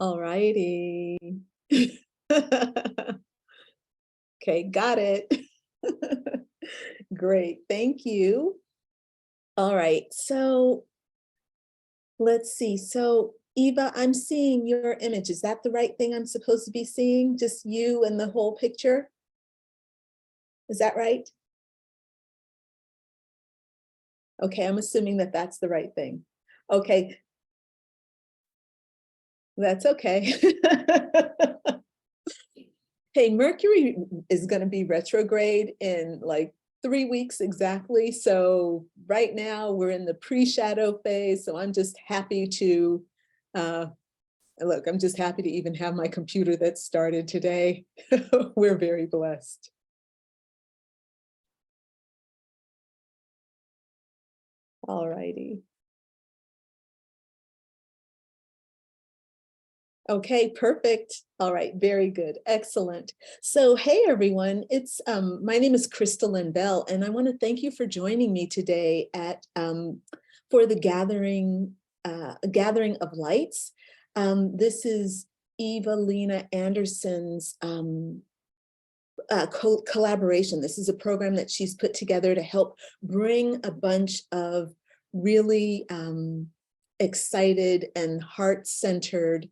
All righty. Okay, got it. Great, thank you. All right, so let's see. So Eva, I'm seeing your image. Is that the right thing I'm supposed to be seeing? Just you and the whole picture? Is that right? Okay, I'm assuming that that's the right thing. Okay, that's okay. Hey, Mercury is going to be retrograde in like 3 weeks exactly. So right now we're in the pre-shadow phase. So I'm just happy to, uh, look, I'm just happy to even have my computer that started today. We're very blessed. All righty. Okay, perfect. All right, very good. Excellent. So, hey everyone, it's my name is Lynn Bell, and I want to thank you for joining me today at for the gathering of lights. This is Eva Lena Anderson's collaboration. This is a program that she's put together to help bring a bunch of really excited and heart-centered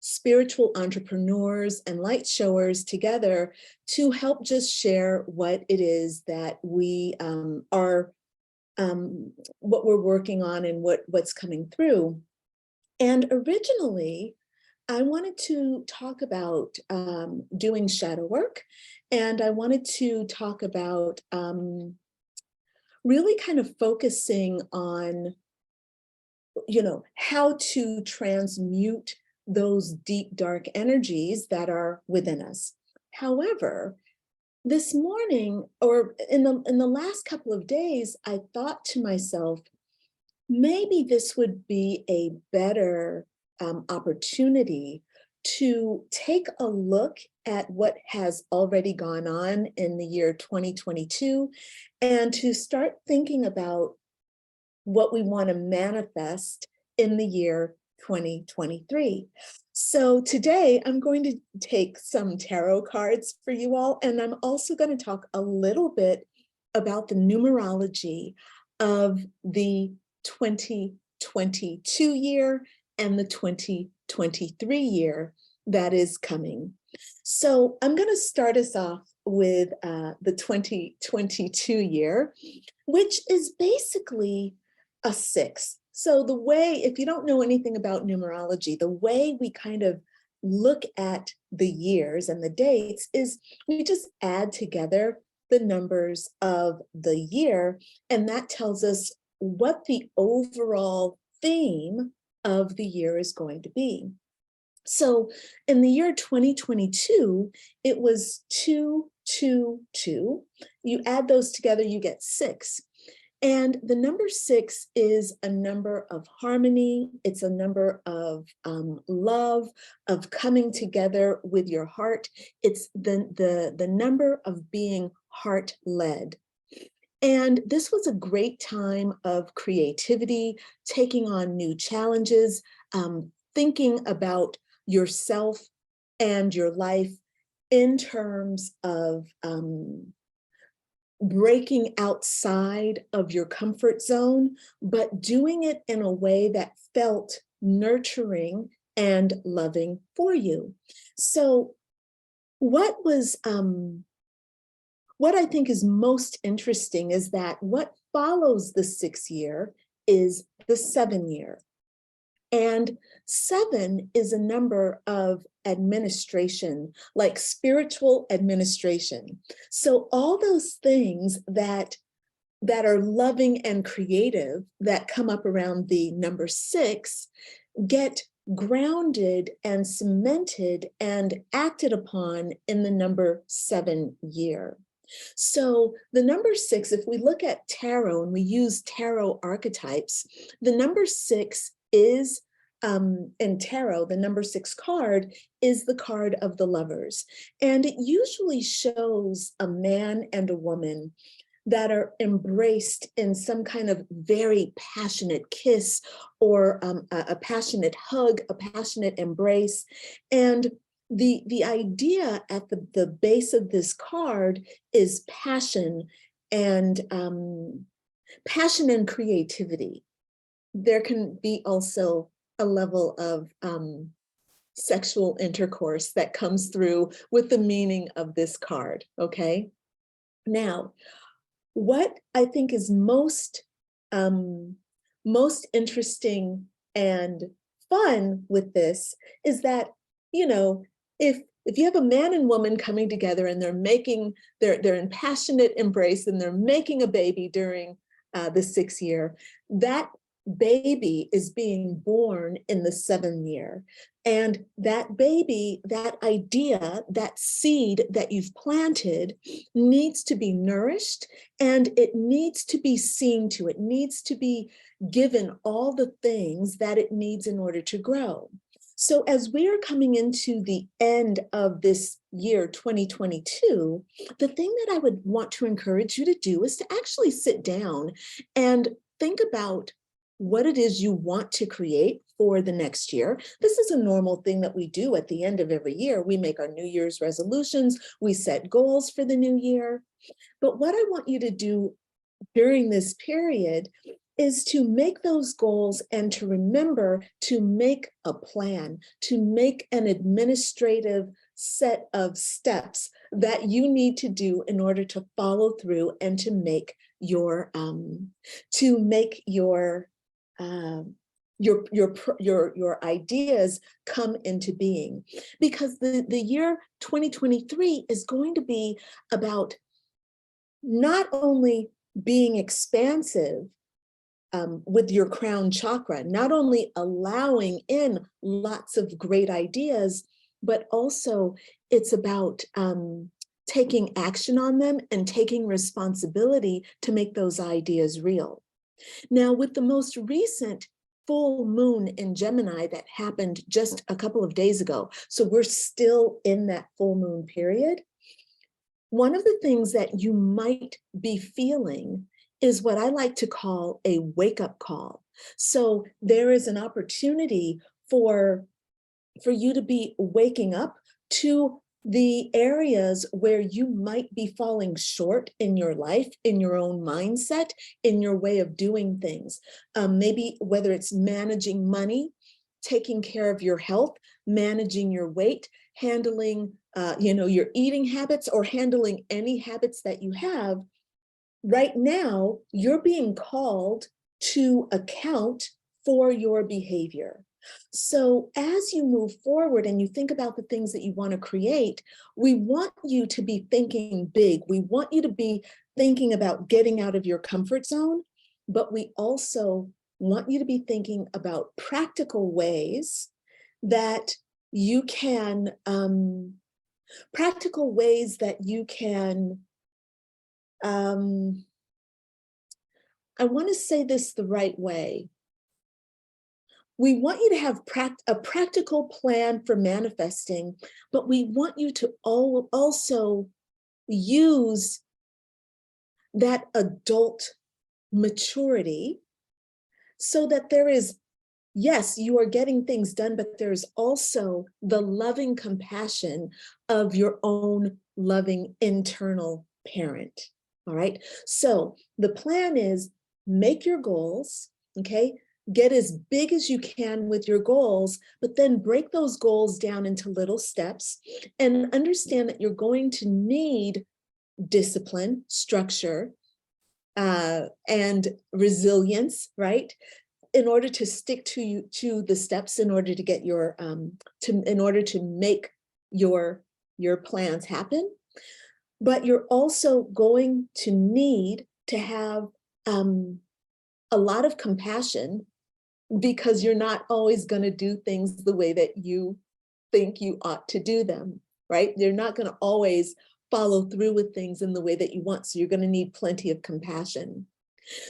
spiritual entrepreneurs and light showers together to help just share what it is that we are, what we're working on and what's coming through. And originally, I wanted to talk about doing shadow work, and I wanted to talk about really kind of focusing on, how to transmute those deep, dark energies that are within us. However, this morning or in the last couple of days, I thought to myself, maybe this would be a better opportunity to take a look at what has already gone on in the year 2022 and to start thinking about what we want to manifest in the year 2023. So today I'm going to take some tarot cards for you all, and I'm also going to talk a little bit about the numerology of the 2022 year and the 2023 year that is coming. So I'm going to start us off with the 2022 year, which is basically a 6. So the way, if you don't know anything about numerology, the way we kind of look at the years and the dates is we just add together the numbers of the year, and that tells us what the overall theme of the year is going to be. So in the year 2022, it was 222. You add those together, you get 6. And the number 6 is a number of harmony. It's a number of love, of coming together with your heart. It's the number of being heart-led. And this was a great time of creativity, taking on new challenges, thinking about yourself and your life in terms of breaking outside of your comfort zone, but doing it in a way that felt nurturing and loving for you. So what I think is most interesting is that what follows the 6 year is the 7 year. And 7 is a number of administration, like spiritual administration. So all those things that are loving and creative that come up around the number 6 get grounded and cemented and acted upon in the number 7 year. So the number 6, if we look at tarot and we use tarot archetypes, the number 6 is in tarot, the number 6 card is the card of the lovers. And it usually shows a man and a woman that are embraced in some kind of very passionate kiss or a passionate hug, a passionate embrace. And the idea at the base of this card is passion and creativity. There can be also a level of sexual intercourse that comes through with the meaning of this card, okay? Now, what I think is most interesting and fun with this is that, you know, if you have a man and woman coming together and they're in passionate embrace and they're making a baby during the 6th year, that baby is being born in the 7th year. And that baby, that idea, that seed that you've planted needs to be nourished, and it needs to be seen to. It needs to be given all the things that it needs in order to grow. So as we are coming into the end of this year, 2022, the thing that I would want to encourage you to do is to actually sit down and think about what it is you want to create for the next year. This is a normal thing that we do at the end of every year. We make our New Year's resolutions, we set goals for the new year. But what I want you to do during this period is to make those goals and to remember to make a plan, to make an administrative set of steps that you need to do in order to follow through and to make your ideas come into being. Because the year 2023 is going to be about not only being expansive with your crown chakra, not only allowing in lots of great ideas, but also it's about taking action on them and taking responsibility to make those ideas real. Now, with the most recent full moon in Gemini that happened just a couple of days ago, so we're still in that full moon period, one of the things that you might be feeling is what I like to call a wake-up call. So there is an opportunity for you to be waking up to the areas where you might be falling short in your life, in your own mindset, in your way of doing things. Maybe whether it's managing money, taking care of your health, managing your weight, handling your eating habits, or handling any habits that you have. Right now, you're being called to account for your behavior. So as you move forward and you think about the things that you want to create, we want you to be thinking big. We want you to be thinking about getting out of your comfort zone, but we also want you to be thinking about practical ways that you can, I want to say this the right way. We want you to have a practical plan for manifesting, but we want you to also use that adult maturity so that there is, yes, you are getting things done, but there's also the loving compassion of your own loving internal parent. All right. So the plan is make your goals, okay? Get as big as you can with your goals, but then break those goals down into little steps and understand that you're going to need discipline, structure, and resilience, right? In order to stick to the steps, in order to get your, in order to make your plans happen. But you're also going to need to have a lot of compassion, because you're not always going to do things the way that you think you ought to do them, right? You're not going to always follow through with things in the way that you want. So you're going to need plenty of compassion.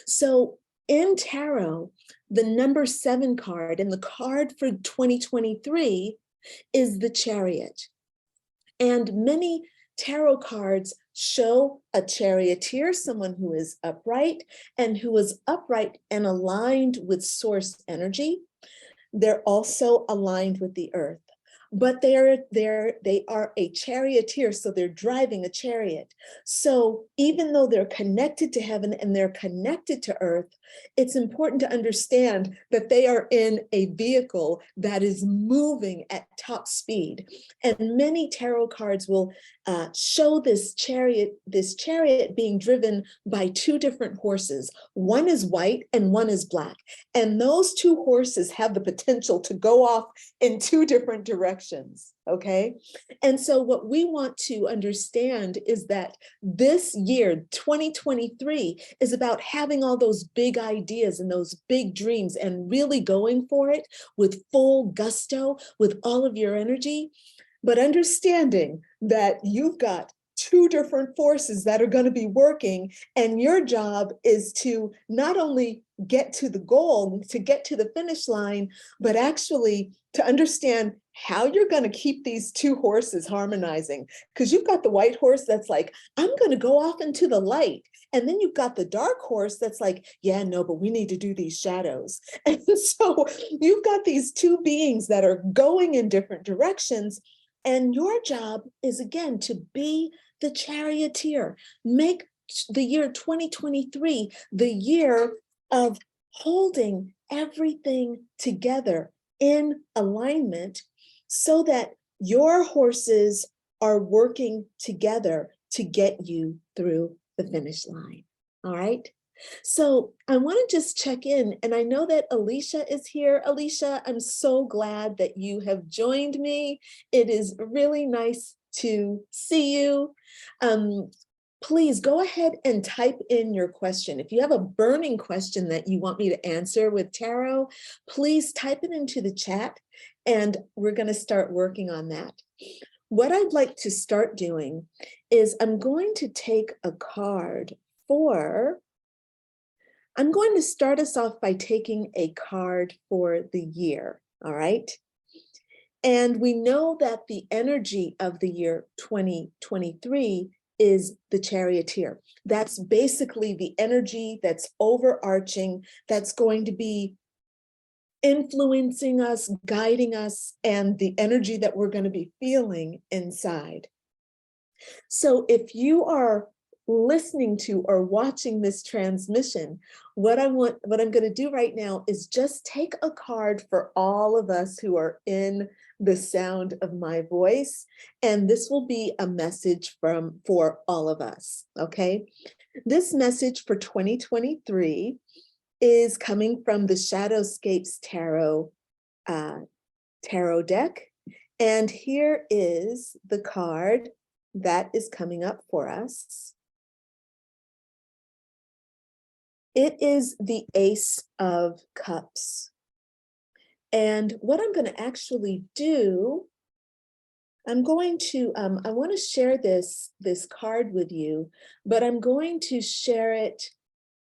So in tarot, the number 7 card and the card for 2023 is the Chariot. And many tarot cards show a charioteer, someone who is upright and who is upright and aligned with source energy. They're also aligned with the earth, but they are a charioteer, so they're driving a chariot. So even though they're connected to heaven and they're connected to earth, it's important to understand that they are in a vehicle that is moving at top speed. And many tarot cards will show this chariot being driven by two different horses. One is white and one is black. And those two horses have the potential to go off in two different directions, okay? And so what we want to understand is that this year, 2023, is about having all those big ideas and those big dreams and really going for it with full gusto, with all of your energy, but understanding that you've got two different forces that are going to be working, and your job is to not only get to the goal, to get to the finish line, but actually to understand how you're going to keep these two horses harmonizing. Because you've got the white horse that's like, I'm going to go off into the light. And then you've got the dark horse that's like, yeah, no, but we need to do these shadows. And so you've got these two beings that are going in different directions. And your job is, again, to be the charioteer. Make the year 2023 the year of holding everything together in alignment so that your horses are working together to get you through the finish line. All right. So I want to just check in, and I know that Alicia is here. Alicia, I'm so glad that you have joined me. It is really nice to see you. Please go ahead and type in your question. If you have a burning question that you want me to answer with tarot, please type it into the chat, and we're going to start working on that. What I'd like to start doing is I'm going to take a card for, I'm going to start us off by taking a card for the year, all right? And we know that the energy of the year 2023 is the charioteer. That's basically the energy that's overarching, that's going to be influencing us, guiding us, and the energy that we're going to be feeling inside. So if you are listening to or watching this transmission, what I'm going to do right now is just take a card for all of us who are in the sound of my voice, and this will be a message for all of us, okay? This message for 2023 is coming from the Shadowscapes Tarot tarot deck, and here is the card that is coming up for us. It is the Ace of Cups. And what I'm going to actually do, I'm going to, I want to share this card with you, but I'm going to share it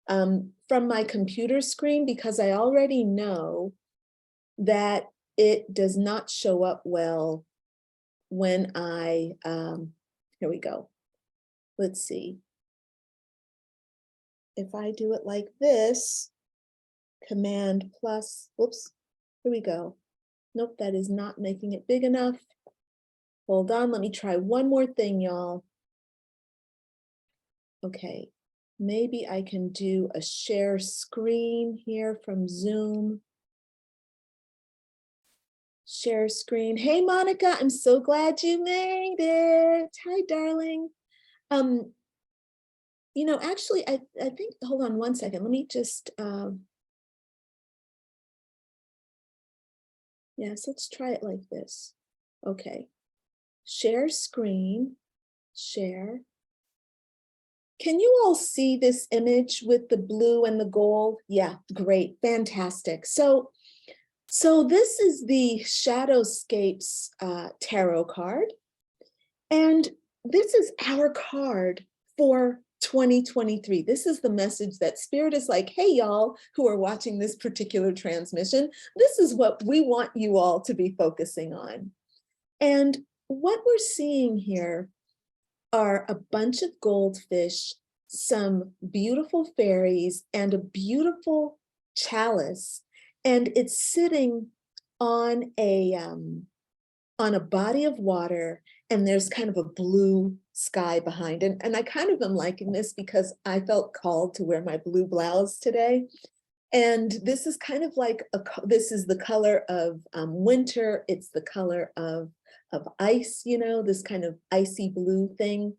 from my computer screen because I already know that it does not show up well when I, here we go. Let's see. If I do it like this, Command plus, whoops, here we go. Nope, that is not making it big enough. Hold on, let me try one more thing, y'all. Okay, maybe I can do a share screen here from Zoom. Share screen. Hey, Monica, I'm so glad you made it. Hi, darling. You know, actually, I think, hold on one second. Let me just, yes, let's try it like this. Okay, share screen, share. Can you all see this image with the blue and the gold? Yeah, great, fantastic. So this is the Shadowscapes tarot card, and this is our card for 2023. This is the message that Spirit is like, hey, y'all who are watching this particular transmission, this is what we want you all to be focusing on. And what we're seeing here are a bunch of goldfish, some beautiful fairies, and a beautiful chalice. And it's sitting on a body of water, and there's kind of a blue sky behind. And I kind of am liking this because I felt called to wear my blue blouse today. And this is kind of like, this is the color of winter. It's the color of ice, you know, this kind of icy blue thing.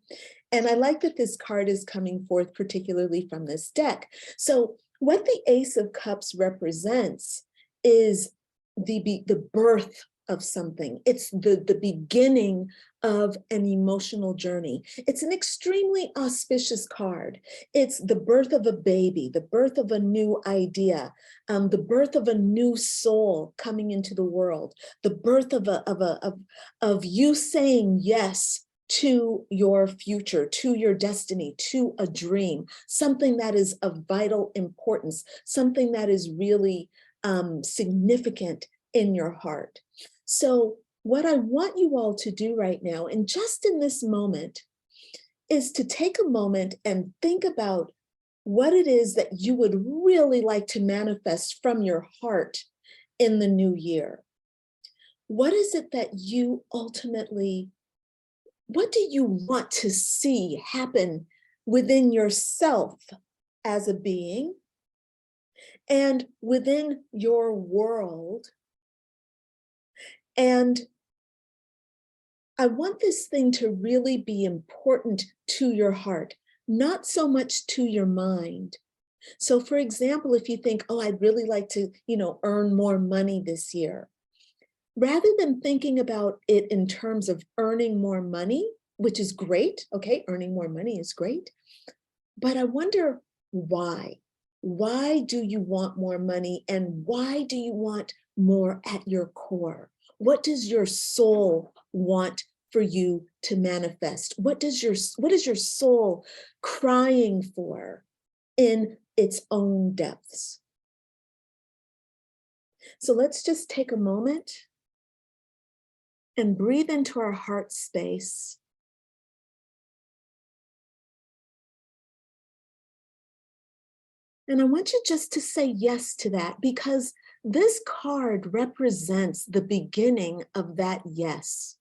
And I like that this card is coming forth particularly from this deck. So what the Ace of Cups represents is the birth of something. It's the beginning of an emotional journey. It's an extremely auspicious card. It's the birth of a baby, the birth of a new idea, the birth of a new soul coming into the world, the birth of you saying yes to your future, to your destiny, to a dream, something that is of vital importance, something that is really significant in your heart. So what I want you all to do right now, and just in this moment, is to take a moment and think about what it is that you would really like to manifest from your heart in the new year. What is it that you ultimately, what do you want to see happen within yourself as a being and within your world? And I want this thing to really be important to your heart, not so much to your mind. So for example, if you think, oh, I'd really like to, you know, earn more money this year, rather than thinking about it in terms of earning more money, which is great, okay, earning more money is great, but I wonder why. Why do you want more money, and why do you want more at your core? What does your soul want for you to manifest? What is your soul crying for in its own depths? So let's just take a moment and breathe into our heart space. And I want you just to say yes to that, because this card represents the beginning of that yes.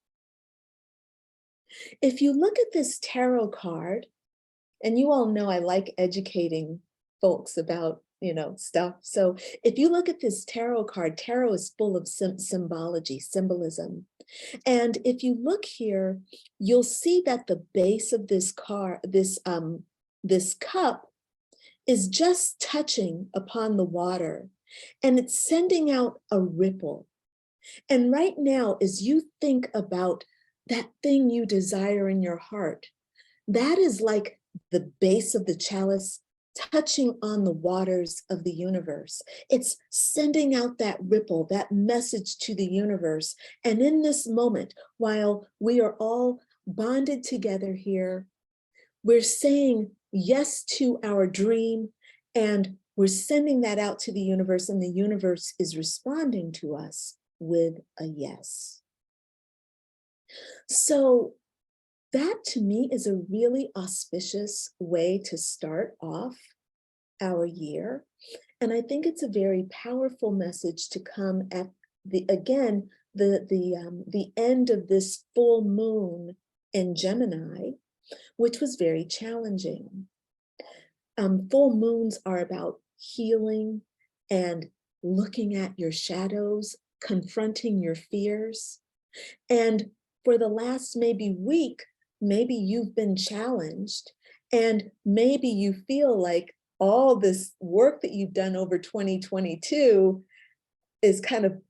If you look at this tarot card, and you all know I like educating folks about, you know, stuff. So if you look at this tarot card, tarot is full of symbology, symbolism. And if you look here, you'll see that the base of this card, this cup, is just touching upon the water, and it's sending out a ripple. And right now, as you think about that thing you desire in your heart, that is like the base of the chalice touching on the waters of the universe. It's sending out that ripple, that message to the universe. And in this moment, while we are all bonded together here, we're saying yes to our dream, and we're sending that out to the universe, and the universe is responding to us with a yes. So that to me is a really auspicious way to start off our year. And I think it's a very powerful message to come at the end of this full moon in Gemini, which was very challenging. Full moons are about healing and looking at your shadows, confronting your fears. And for the last maybe week, maybe you've been challenged, and maybe you feel like all this work that you've done over 2022 is kind of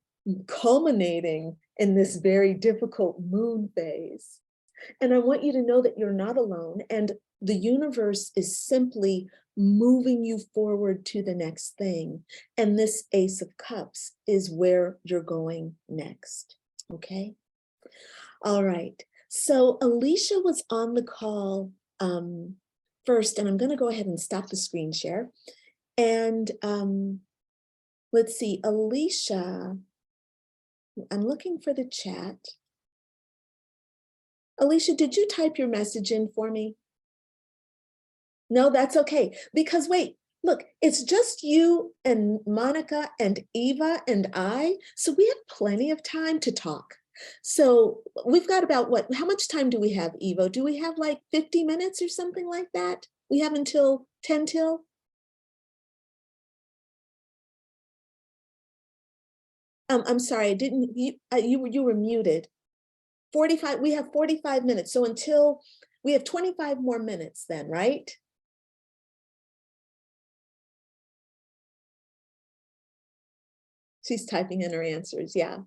culminating in this very difficult moon phase. And I want you to know that you're not alone, and the universe is simply moving you forward to the next thing. And this Ace of Cups is where you're going next, okay? All right, so Alicia was on the call first, and I'm gonna go ahead and stop the screen share. And let's see, Alicia, I'm looking for the chat. Alicia, did you type your message in for me? No, that's okay. Because wait, look, it's just you and Monica and Eva and I. So we have plenty of time to talk. So we've got about what, how much time do we have, Evo? Do we have like 50 minutes or something like that? We have until 10 till? I'm sorry, I didn't, you were muted. 45, we have 45 minutes. So until, we have 25 more minutes then, right? She's typing in her answers, yeah.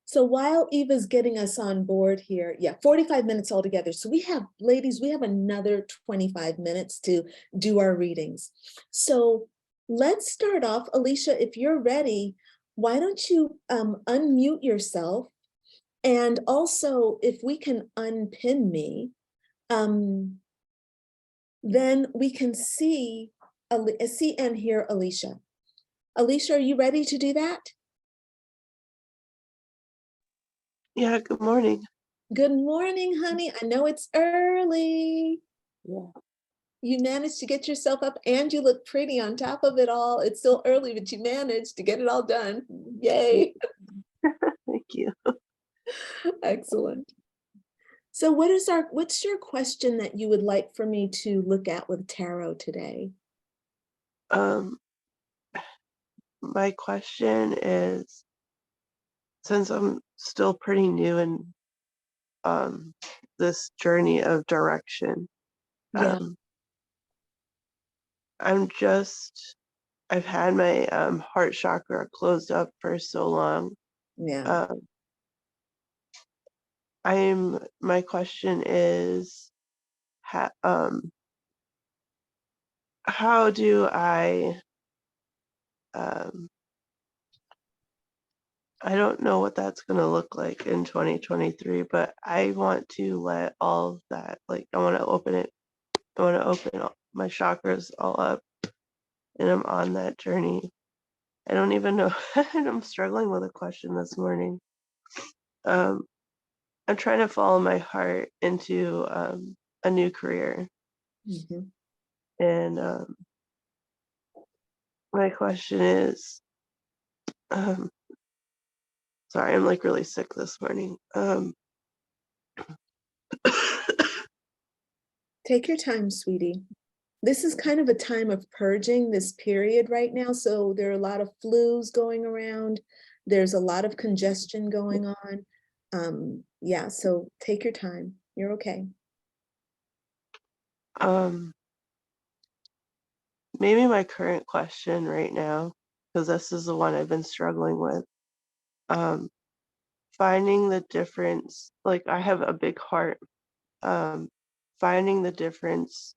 So while Eva's getting us on board here, yeah, 45 minutes altogether. So we have, ladies, we have another 25 minutes to do our readings. So let's start off. Alicia, if you're ready, why don't you unmute yourself? And also, if we can unpin me, then we can see and hear Alicia. Alicia, are you ready to do that? Yeah, good morning. Good morning, honey. I know it's early. Yeah. You managed to get yourself up and you look pretty on top of it all. It's still early, but you managed to get it all done. Yay. Thank you. Excellent. So what's your question that you would like for me to look at with tarot today? My question is, since I'm still pretty new in this journey of direction, Yeah, I've had my heart chakra closed up for so long. yeah. Um, my question is, how do um, I don't know what that's going to look like in 2023, but I want to let all of that, like, I want to open it. I want to open my chakras all up, and I'm on that journey. I don't even know. I'm struggling with a question this morning. Um, I'm trying to follow my heart into a new career. Mhm. And my question is, um, sorry, I'm like really sick this morning. Take your time, sweetie. This is kind of a time of purging, this period right now. So there are a lot of flus going around. There's a lot of congestion going on. Yeah, so take your time. You're okay. Maybe my current question right now, because this is the one I've been struggling with, finding the difference. Like, I have a big heart. Finding the difference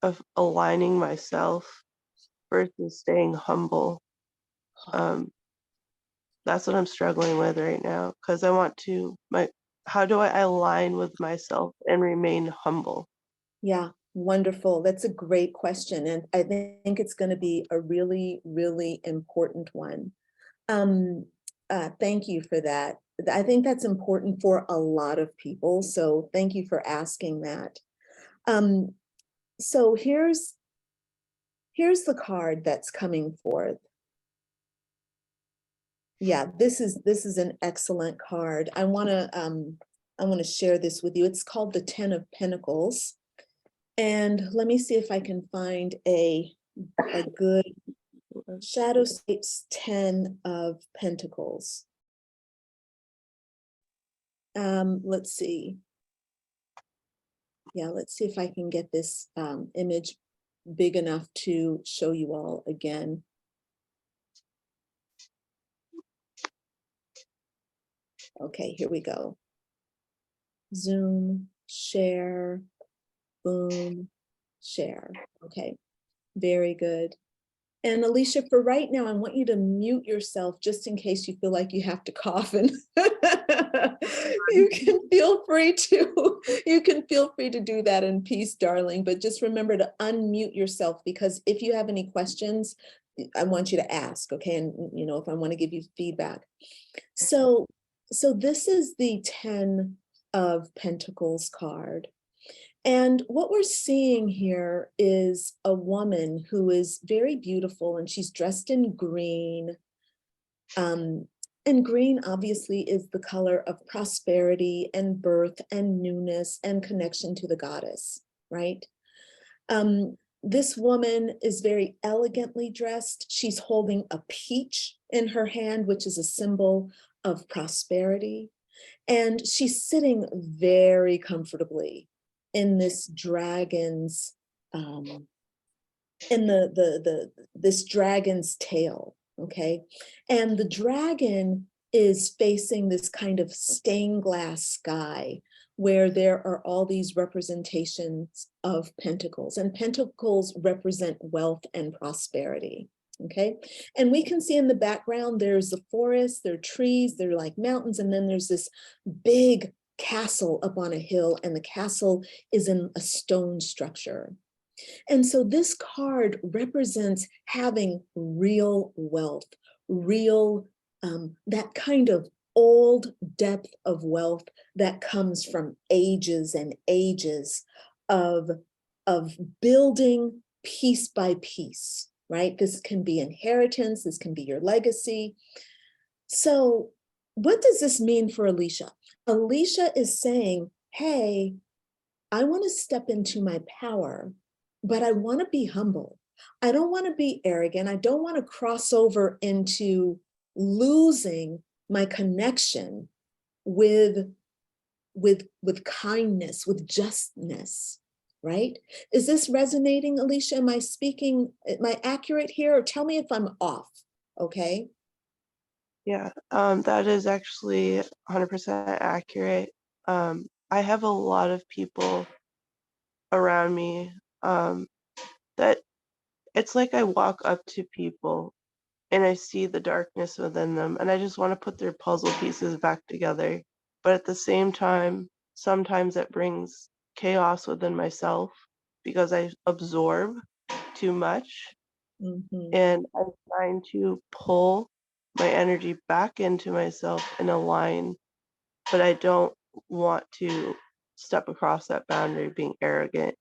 of aligning myself versus staying humble. That's what I'm struggling with right now, because I want to, how do I align with myself and remain humble? Yeah, wonderful. That's a great question. And I think it's going to be a really, really important one. Thank you for that. I think that's important for a lot of people. So thank you for asking that. So here's the card that's coming forth. Yeah, this is an excellent card. I want to share this with you. It's called the 10 of Pentacles. And let me see if I can find a good Shadow States 10 of Pentacles. Let's see. Yeah, let's see if I can get this image big enough to show you all again. Okay, here we go. Zoom, share, boom, share. Okay, very good. And Alicia, for right now, I want you to mute yourself just in case you feel like you have to cough, and you can feel free to do that in peace, darling. But just remember to unmute yourself, because if you have any questions, I want you to ask, okay? And if I want to give you feedback. So So this is the 10 of Pentacles card. And what we're seeing here is a woman who is very beautiful, and she's dressed in green. And green obviously is the color of prosperity and birth and newness and connection to the goddess, right? This woman is very elegantly dressed. She's holding a peach in her hand, which is a symbol of prosperity. And she's sitting very comfortably in this dragon's, in this dragon's tail, okay? And the dragon is facing this kind of stained glass sky where there are all these representations of pentacles, and pentacles represent wealth and prosperity, okay? And we can see in the background, there's the forest, there are trees, they're like mountains, and then there's this big castle up on a hill, and the castle is in a stone structure. And so this card represents having real wealth, real, that kind of old depth of wealth that comes from ages and ages of building piece by piece, right? This can be inheritance, this can be your legacy. So what does this mean for Alicia? Alicia is saying, hey, I want to step into my power, but I want to be humble. I don't want to be arrogant. I don't want to cross over into losing my connection with kindness, with justness, right? Is this resonating, Alicia? Am I accurate here? Or tell me if I'm off, okay? Yeah, that is actually 100% accurate. I have a lot of people around me that it's like I walk up to people and I see the darkness within them and I just want to put their puzzle pieces back together. But at the same time, sometimes it brings chaos within myself because I absorb too much, Mhm. and I'm trying to pull my energy back into myself and align, but I don't want to step across that boundary being arrogant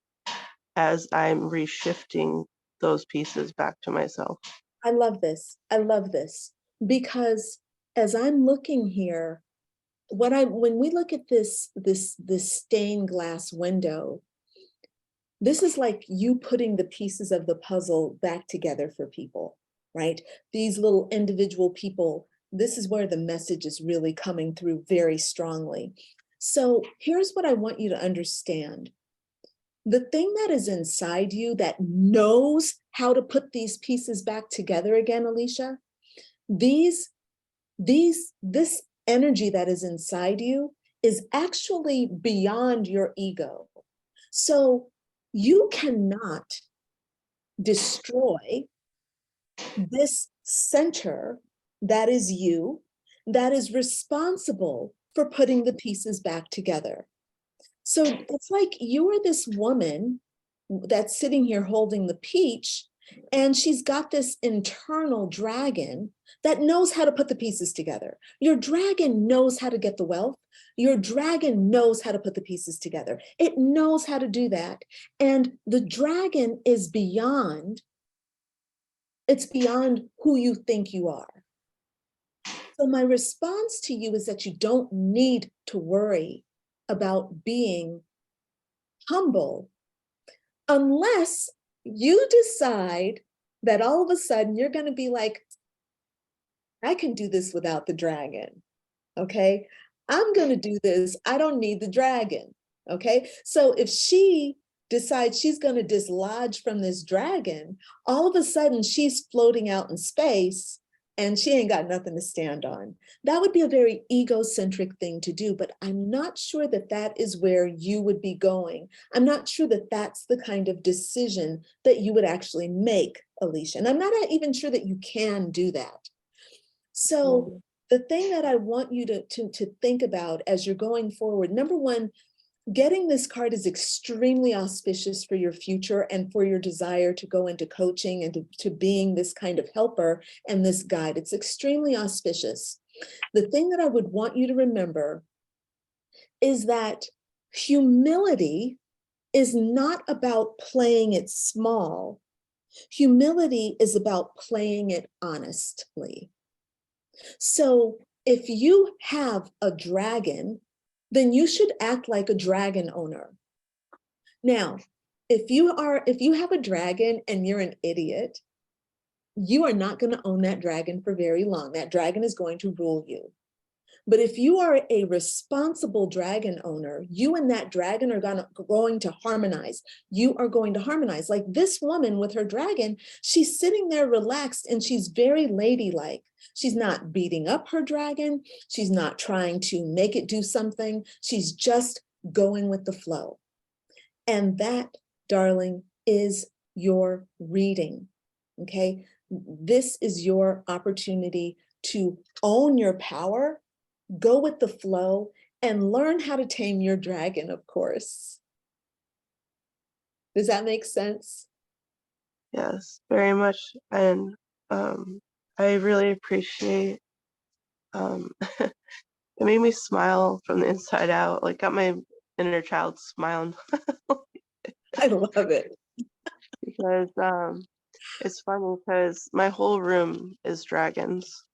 as I'm reshifting those pieces back to myself. I love this. I love this because as I'm looking here, when we look at this stained glass window, this is like you putting the pieces of the puzzle back together for people, right? These little individual people, this is where the message is really coming through very strongly. So here's what I want you to understand. The thing that is inside you that knows how to put these pieces back together again, Alicia, this energy that is inside you is actually beyond your ego. So you cannot destroy this center that is you, that is responsible for putting the pieces back together. So it's like you are this woman that's sitting here holding the peach, and she's got this internal dragon that knows how to put the pieces together. Your dragon knows how to get the wealth. Your dragon knows how to put the pieces together. It knows how to do that. And the dragon is beyond, it's beyond who you think you are. So my response to you is that you don't need to worry about being humble unless you decide that all of a sudden you're going to be like, I can do this without the dragon. Okay. I'm going to do this. I don't need the dragon. Okay. So if she decides she's going to dislodge from this dragon, all of a sudden she's floating out in space and she ain't got nothing to stand on. That would be a very egocentric thing to do, but I'm not sure that that is where you would be going. I'm not sure that that's the kind of decision that you would actually make, Alicia. And I'm not even sure that you can do that. So Mhm. the thing that I want you to think about as you're going forward, number one, Getting this card is extremely auspicious for your future and for your desire to go into coaching and to being this kind of helper and this guide. It's extremely auspicious. The thing that I would want you to remember is that humility is not about playing it small. Humility is about playing it honestly. So if you have a dragon, then you should act like a dragon owner. Now, if you have a dragon and you're an idiot, you are not going to own that dragon for very long. That dragon is going to rule you. But if you are a responsible dragon owner, you and that dragon are going to harmonize. You are going to harmonize. Like this woman with her dragon, she's sitting there relaxed and she's very ladylike. She's not beating up her dragon. She's not trying to make it do something. She's just going with the flow. And that, darling, is your reading, okay? This is your opportunity to own your power, go with the flow, and learn how to tame your dragon, of course. Does that make sense? Yes, very much. And I really appreciate it made me smile from the inside out, like got my inner child smiling I love it. because it's funny because my whole room is dragons.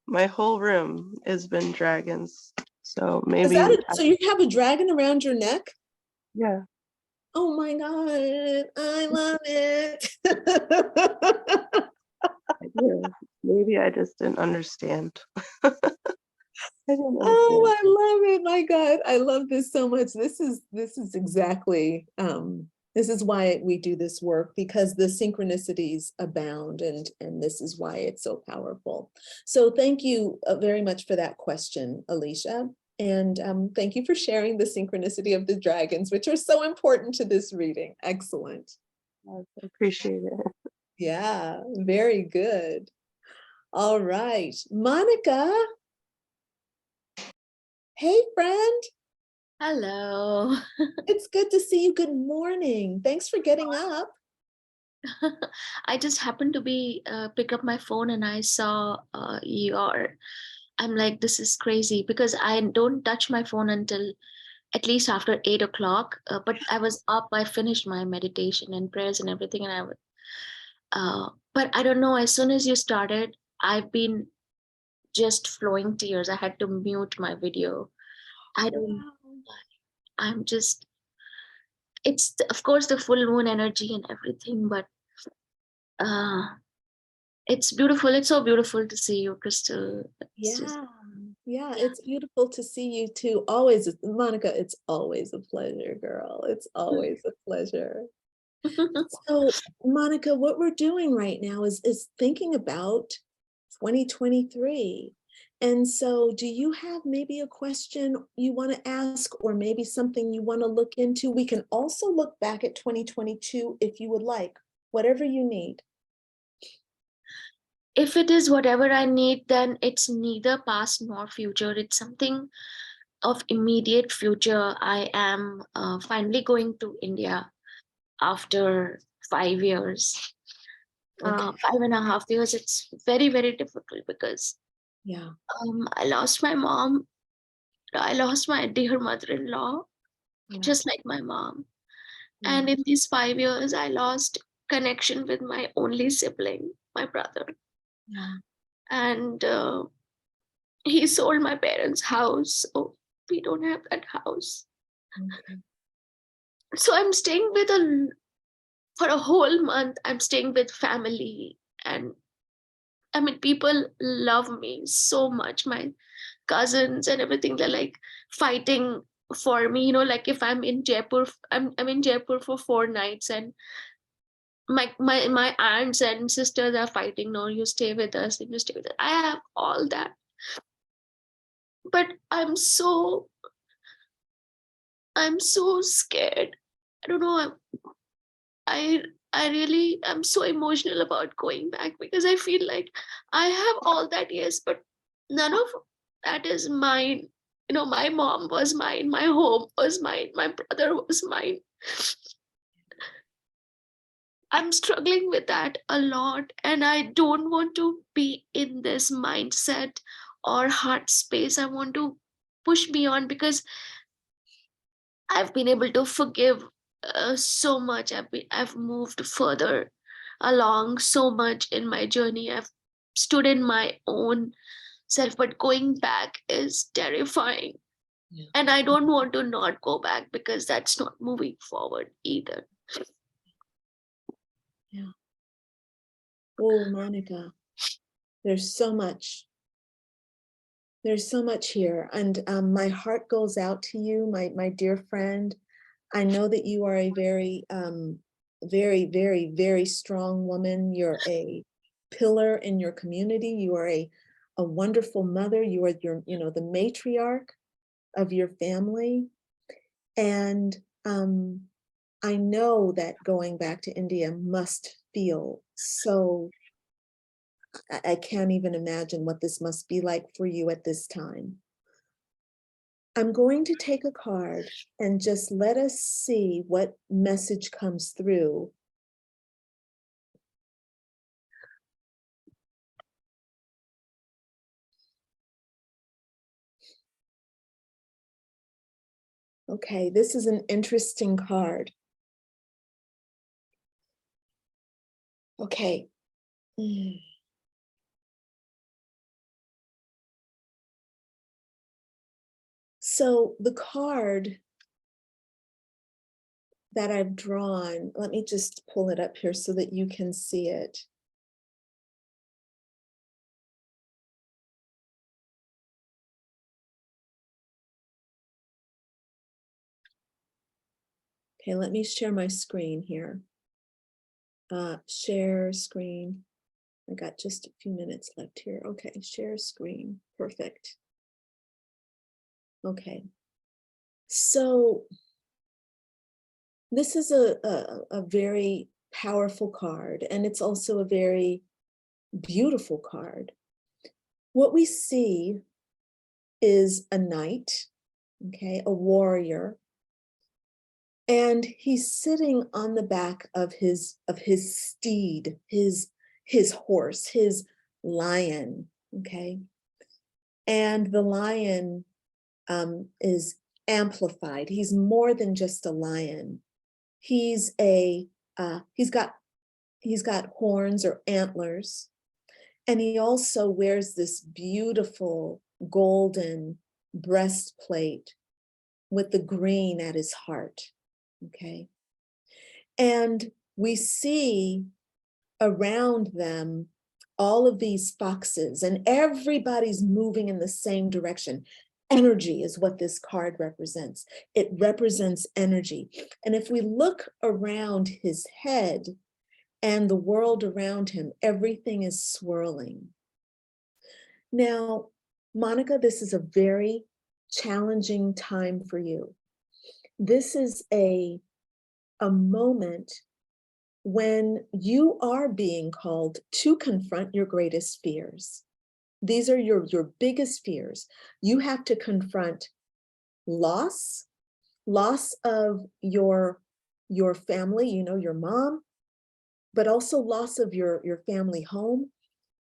My whole room has been dragons. So Is maybe that it? So you have a dragon around your neck? yeah. Oh my God, I love it. I do. Maybe I just didn't understand. I didn't Oh, understand. I love it. My God, I love this so much. This is exactly this is why we do this work, because the synchronicities abound, and this is why it's so powerful. So thank you very much for that question, Alicia. And thank you for sharing the synchronicity of the dragons, which are so important to this reading. Excellent. I appreciate it. Yeah, very good. All right, Monica. Hey, friend. Hello. It's good to see you. Good morning. Thanks for getting up. I just happened to be pick up my phone and I saw I'm like, this is crazy because I don't touch my phone until at least after 8 o'clock. But I was up, I finished my meditation and prayers and everything. And but I don't know, as soon as you started, I've been just flowing tears. I had to mute my video. I don't, I'm just, it's of course the full moon energy and everything, but uh it's beautiful. It's so beautiful to see you, Crystal. It's just, Yeah, yeah. it's beautiful to see you too. Always, Monica, it's always a pleasure, girl. It's always a pleasure. So, Monica, what we're doing right now is thinking about 2023. And so, do you have maybe a question you want to ask, or maybe something you want to look into? We can also look back at 2022 if you would like, whatever you need. If it is whatever I need, then it's neither past nor future. It's something of immediate future. I am finally going to India after 5 years. Okay. 5.5 years. It's very, very difficult because Yeah. I lost my mom. I lost my dear mother-in-law, Yeah. just like my mom. Yeah. And in these 5 years, I lost connection with my only sibling, my brother. Yeah. And he sold my parents' house, so we don't have that house. Okay. So I'm staying with for a whole month. I'm staying with family, and I mean, people love me so much. My cousins and everything, they're like fighting for me. Like if I'm in Jaipur, I'm in Jaipur for 4 nights, and my aunts and sisters are fighting. No, you stay with us, and you stay with us. I have all that, but I'm so scared. I don't know. I I really am so emotional about going back because I feel like I have all that, yes, but none of that is mine. My mom was mine, my home was mine, my brother was mine. I'm struggling with that a lot, and I don't want to be in this mindset or heart space. I want to push beyond, because I've been able to forgive so much. I've moved further along so much in my journey. I've stood in my own self, but going back is terrifying. Yeah. And I don't want to not go back, because that's not moving forward either. Yeah. Oh, Monica, there's so much. There's so much here. And my heart goes out to you, my dear friend. I know that you are a very, very, very, very strong woman. You're a pillar in your community. You are a wonderful mother. You are the matriarch of your family. And I know that going back to India must feel so, I can't even imagine what this must be like for you at this time. I'm going to take a card and just let us see what message comes through. Okay, this is an interesting card. Okay. So the card that I've drawn, let me just pull it up here so that you can see it. Okay, let me share my screen here. Share screen. I got just a few minutes left here. Okay, share screen. Perfect. Okay. So this is a very powerful card, and it's also a very beautiful card. What we see is a knight, okay, a warrior, and he's sitting on the back of his steed, his horse, his lion, okay, and the lion is amplified. He's more than just a lion. He's he's got horns or antlers, and he also wears this beautiful golden breastplate with the green at his heart. Okay. And we see around them all of these foxes, and everybody's moving in the same direction. Energy is what this card represents. It represents energy. And if we look around his head and the world around him, everything is swirling. Now, Monica, this is a very challenging time for you. This is a moment when you are being called to confront your greatest fears. These are your biggest fears. You have to confront loss of your family, your mom, but also loss of your family home.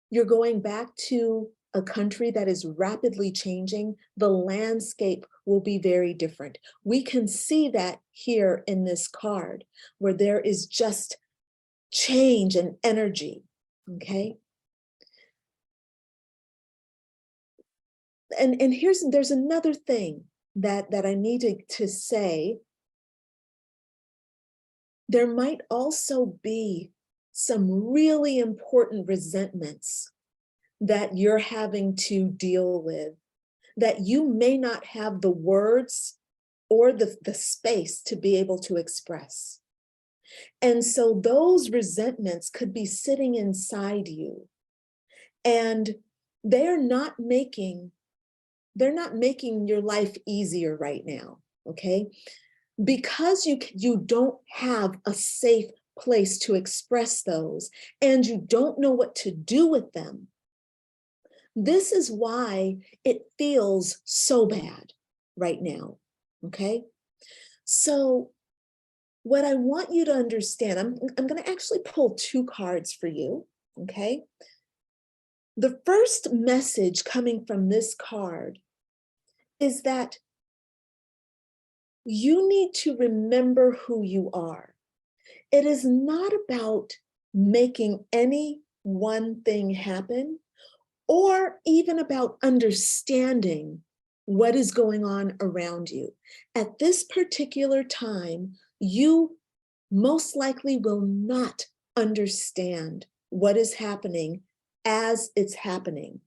You're going back to a country that is rapidly changing. The landscape will be very different. We can see that here in this card, where there is just change and energy, okay? And there's another thing that I need to say. There might also be some really important resentments that you're having to deal with, that you may not have the words or the space to be able to express. And so those resentments could be sitting inside you, and they're not making your life easier right now, okay? Because you don't have a safe place to express those, and you don't know what to do with them, This is why it feels so bad right now, okay? So what I want you to understand, I'm going to actually pull 2 cards for you, okay? The first message coming from this card is that you need to remember who you are. It is not about making any one thing happen, or even about understanding what is going on around you. At this particular time, you most likely will not understand what is happening as it's happening,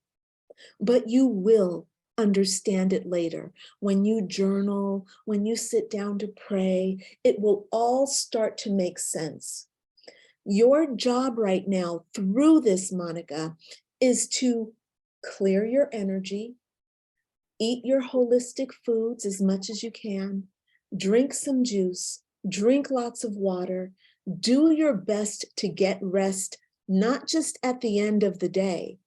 but you will understand it later. When you journal, when you sit down to pray, it will all start to make sense. Your job right now through this, Monica, is to clear your energy, eat your holistic foods as much as you can, drink some juice, drink lots of water, do your best to get rest, not just at the end of the day,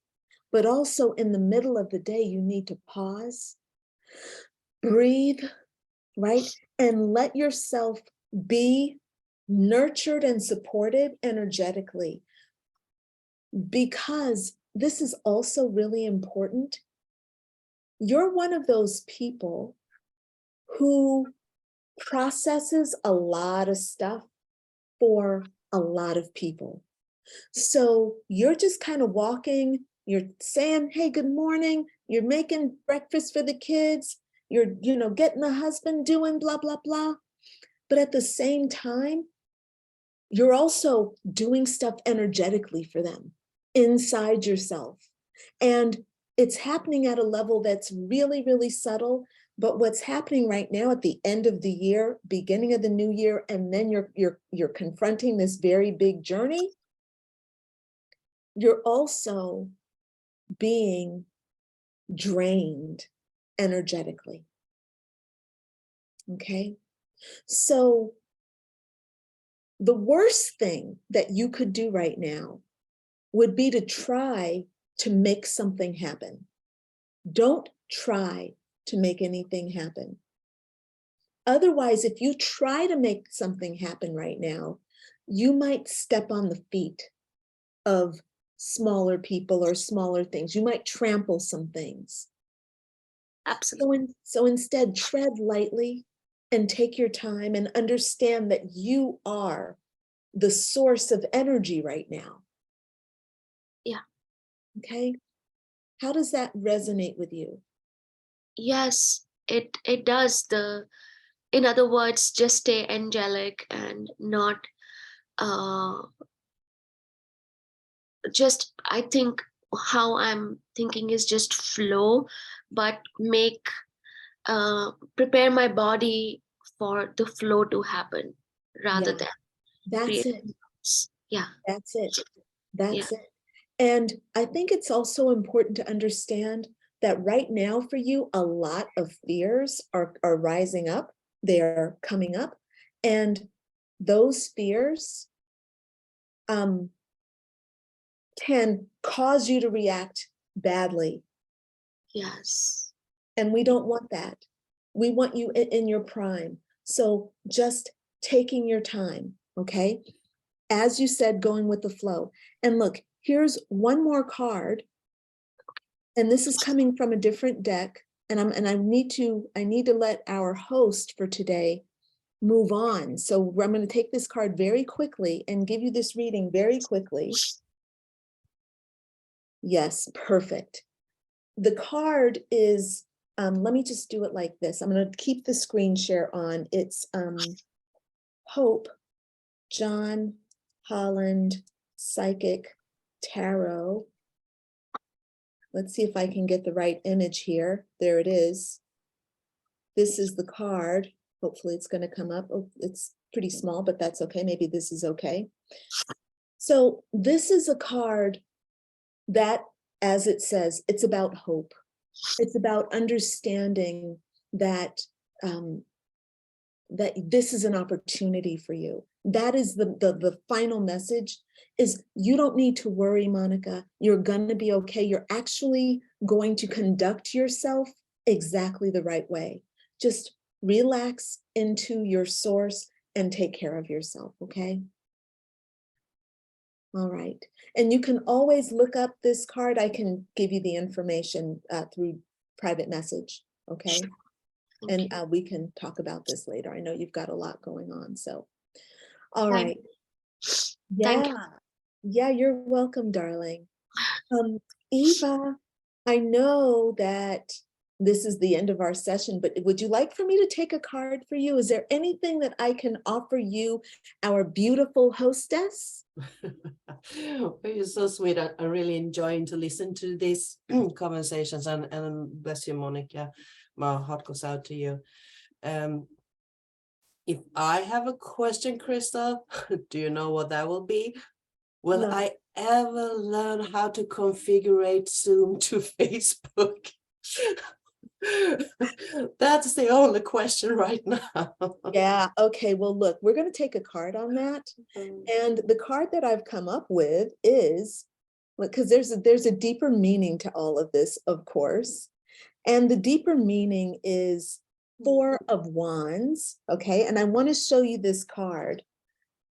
but also in the middle of the day. You need to pause, breathe, right? And let yourself be nurtured and supported energetically, because this is also really important. You're one of those people who processes a lot of stuff for a lot of people. So you're just kind of walking, you're saying, hey, good morning, you're making breakfast for the kids, you're, getting the husband doing blah, blah, blah. But at the same time, you're also doing stuff energetically for them inside yourself. And it's happening at a level that's really, really subtle. But what's happening right now at the end of the year, beginning of the new year, and then you're confronting this very big journey, you're also being drained energetically. Okay? So the worst thing that you could do right now would be to try to make something happen. Don't try to make anything happen. Otherwise, if you try to make something happen right now, you might step on the feet of smaller people or smaller things. You might trample some things. Absolutely. So instead, tread lightly and take your time and understand that you are the source of energy right now. Yeah. Okay. How does that resonate with you? Yes, it does. In other words, just stay angelic and not just, I think how I'm thinking is just flow, but prepare my body for the flow to happen rather Yeah, than that's it. creating. Yeah, That's it. yeah, That's it. And I think it's also important to understand that right now for you, a lot of fears are rising up. They're coming up. And those fears can cause you to react badly. yes, And we don't want that. We want you in your prime. So just taking your time, okay? As you said, going with the flow. And look, here's one more card. And this is coming from a different deck. And I need to let our host for today move on. So I'm going to take this card very quickly and give you this reading very quickly. Yes, perfect. The card is, let me just do it like this. I'm going to keep the screen share on. It's Hope, John Holland, Psychic Tarot. Let's see if I can get the right image here. There it is. This is the card. Hopefully it's going to come up. Oh, it's pretty small, but that's okay. Maybe this is okay. So this is a card that, as it says, it's about hope. It's about understanding that that this is an opportunity for you. That is the final message, is you don't need to worry, Monica. You're going to be okay. You're actually going to conduct yourself exactly the right way. Just relax into your source and take care of yourself, okay? All right. And you can always look up this card. I can give you the information through private message, okay? Thank And we can talk about this later. I know you've got a lot going on, so. All Thank- right. Thank you. Yeah, you're welcome, darling. Eva, I know that this is the end of our session, but would you like for me to take a card for you? Is there anything that I can offer you, our beautiful hostess? Well, you're so sweet. I'm really enjoying to listen to these conversations, and bless you, Monica. My heart goes out to you. If I have a question, Crystal, do you know what that will be? Will No. I ever learn how to configure Zoom to Facebook? That's the only question right now. Yeah, okay, well, look, we're going to take a card on that. And the card that I've come up with is, because there's a deeper meaning to all of this, of course. And the deeper meaning is Four of Wands, okay? And I want to show you this card.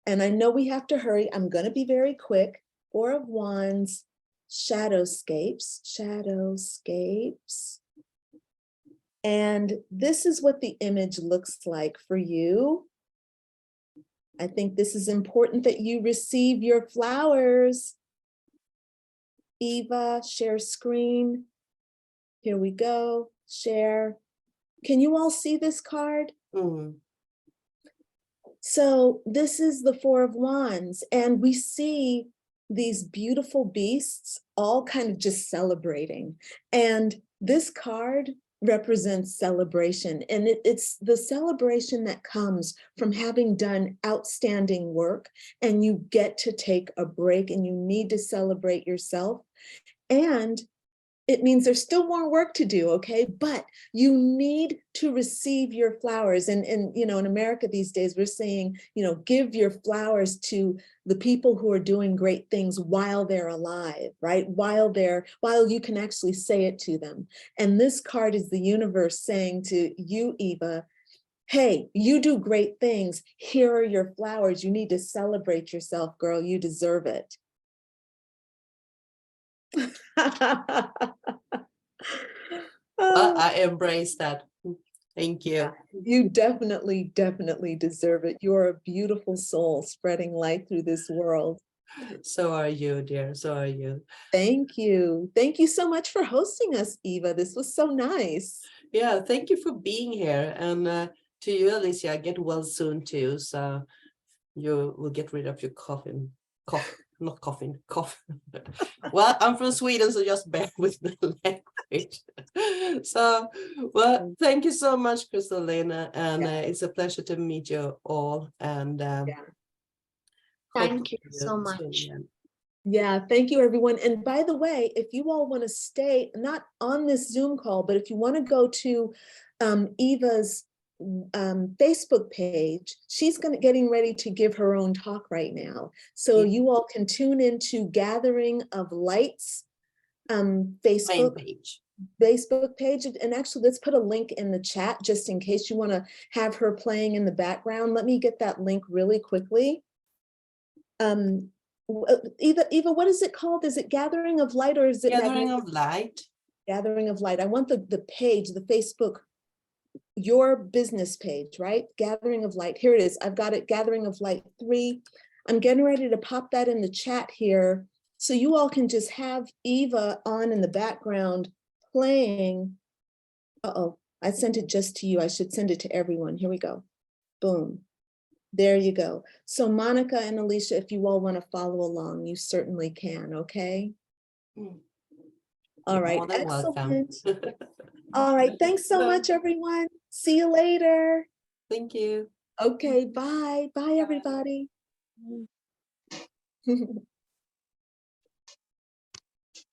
And I know we have to hurry. I'm going to be very quick. Four of Wands, Shadowscapes. And this is what the image looks like for you. I think this is important that you receive your flowers. Eva, share screen. Here we go, share. Can you all see this card? So this is the Four of Wands, and we see these beautiful beasts all kind of just celebrating. And this card represents celebration, and it's the celebration that comes from having done outstanding work, and you get to take a break, and you need to celebrate yourself. And it means there's still more work to do, okay? But you need to receive your flowers. And you know, in America these days, we're saying, you know, give your flowers to the people who are doing great things while they're alive, right? While you can actually say it to them. And this card is the universe saying to you, Eva, hey, you do great things. Here are your flowers. You need to celebrate yourself, girl. You deserve it. Well, I embrace that. Thank you. You definitely deserve it. You're a beautiful soul spreading light through this world. So are you, dear. So are you. Thank you. Thank you so much for hosting us, Eva. This was so nice. Yeah, thank you for being here. And to you, Alicia, get well soon too. So you will get rid of your cough. Well, I'm from Sweden, so just bear with the language. So, well, thank you so much, Crystalina, and it's a pleasure to meet you all. And Thank you so much. Yeah, thank you, everyone. And by the way, if you all want to stay, not on this Zoom call, but if you want to go to Eva's Facebook page, she's getting ready to give her own talk right now. So you all can tune into Gathering of Lights Facebook page. And actually, let's put a link in the chat just in case you want to have her playing in the background. Let me get that link really quickly. Eva, what is it called? Is it Gathering of Light, or is it Gathering of Light? Gathering of Light. I want the page, the Facebook, your business page, right? Gathering of Light. Here it is. I've got it, Gathering of Light 3. I'm getting ready to pop that in the chat here, so you all can just have Eva on in the background playing. Uh-oh, I sent it just to you. I should send it to everyone. Here we go. Boom. There you go. So Monica and Alicia, if you all want to follow along, you certainly can, okay? All right, excellent. All right, thanks so much, everyone. See you later. Thank you. Okay, bye. Bye, everybody.